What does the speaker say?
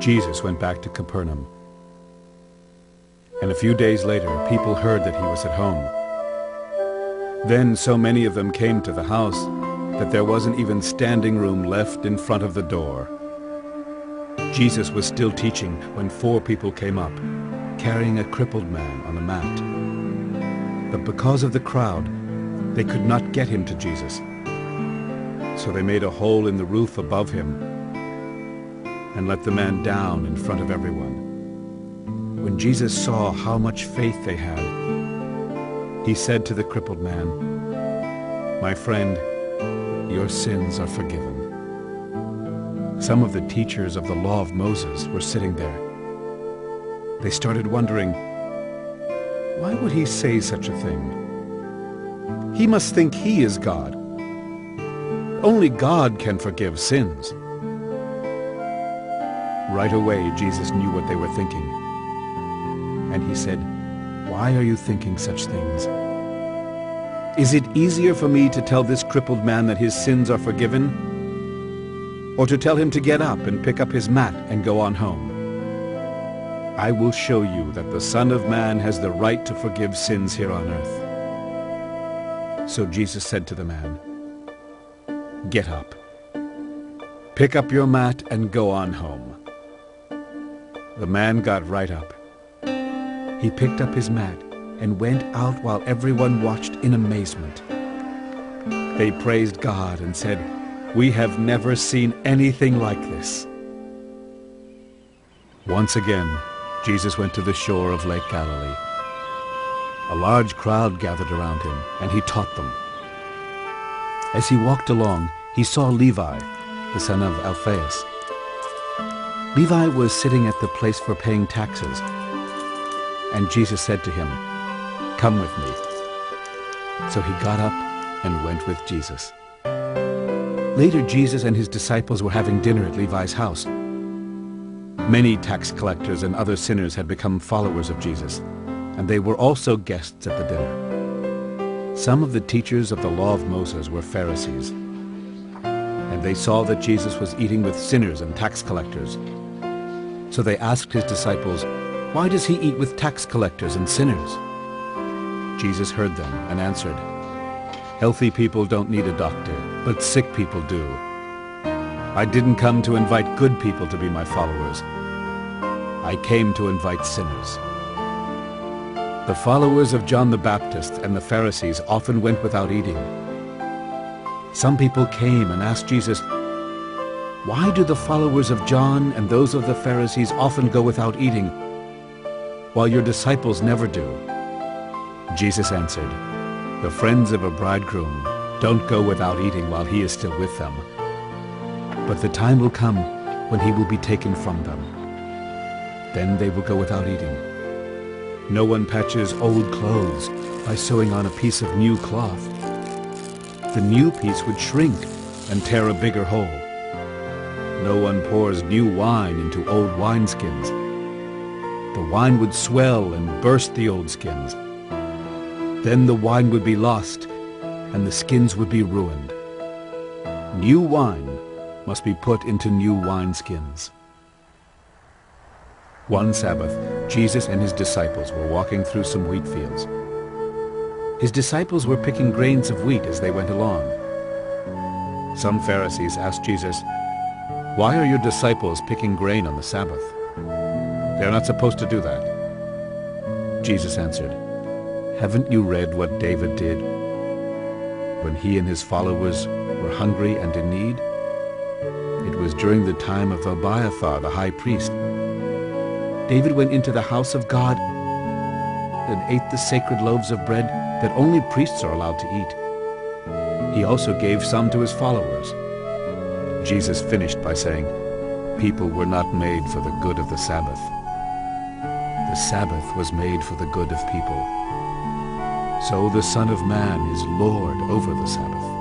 Jesus went back to Capernaum. And a few days later, people heard that he was at home. Then so many of them came to the house that there wasn't even standing room left in front of the door. Jesus was still teaching when 4 people came up, carrying a crippled man on a mat. But because of the crowd, they could not get him to Jesus. So they made a hole in the roof above him and let the man down in front of everyone. When Jesus saw how much faith they had, he said to the crippled man, "My friend, your sins are forgiven." Some of the teachers of the law of Moses were sitting there. They started wondering, why would he say such a thing? He must think he is God. Only God can forgive sins. Right away, Jesus knew what they were thinking. And he said, "Why are you thinking such things? Is it easier for me to tell this crippled man that his sins are forgiven, or to tell him to get up and pick up his mat and go on home? I will show you that the Son of Man has the right to forgive sins here on earth." So Jesus said to the man, "Get up, pick up your mat and go on home." The man got right up. He picked up his mat and went out while everyone watched in amazement. They praised God and said, "We have never seen anything like this." Once again, Jesus went to the shore of Lake Galilee. A large crowd gathered around him, and he taught them. As he walked along, he saw Levi, the son of Alphaeus. Levi was sitting at the place for paying taxes, and Jesus said to him, "Come with me." So he got up and went with Jesus. Later, Jesus and his disciples were having dinner at Levi's house. Many tax collectors and other sinners had become followers of Jesus, and they were also guests at the dinner. Some of the teachers of the law of Moses were Pharisees, and they saw that Jesus was eating with sinners and tax collectors. So they asked his disciples, "Why does he eat with tax collectors and sinners?" Jesus heard them and answered, "Healthy people don't need a doctor, but sick people do. I didn't come to invite good people to be my followers. I came to invite sinners." The followers of John the Baptist and the Pharisees often went without eating. Some people came and asked Jesus, "Why do the followers of John and those of the Pharisees often go without eating, while your disciples never do?" Jesus answered, "The friends of a bridegroom don't go without eating while he is still with them. But the time will come when he will be taken from them. Then they will go without eating. No one patches old clothes by sewing on a piece of new cloth. The new piece would shrink and tear a bigger hole. No one pours new wine into old wineskins. The wine would swell and burst the old skins. Then the wine would be lost, and the skins would be ruined. New wine must be put into new wineskins." One Sabbath, Jesus and his disciples were walking through some wheat fields. His disciples were picking grains of wheat as they went along. Some Pharisees asked Jesus, "Why are your disciples picking grain on the Sabbath? They're not supposed to do that." Jesus answered, "Haven't you read what David did when he and his followers were hungry and in need? It was during the time of Abiathar, the high priest. David went into the house of God and ate the sacred loaves of bread that only priests are allowed to eat. He also gave some to his followers." Jesus finished by saying, "People were not made for the good of the Sabbath. The Sabbath was made for the good of people. So the Son of Man is Lord over the Sabbath."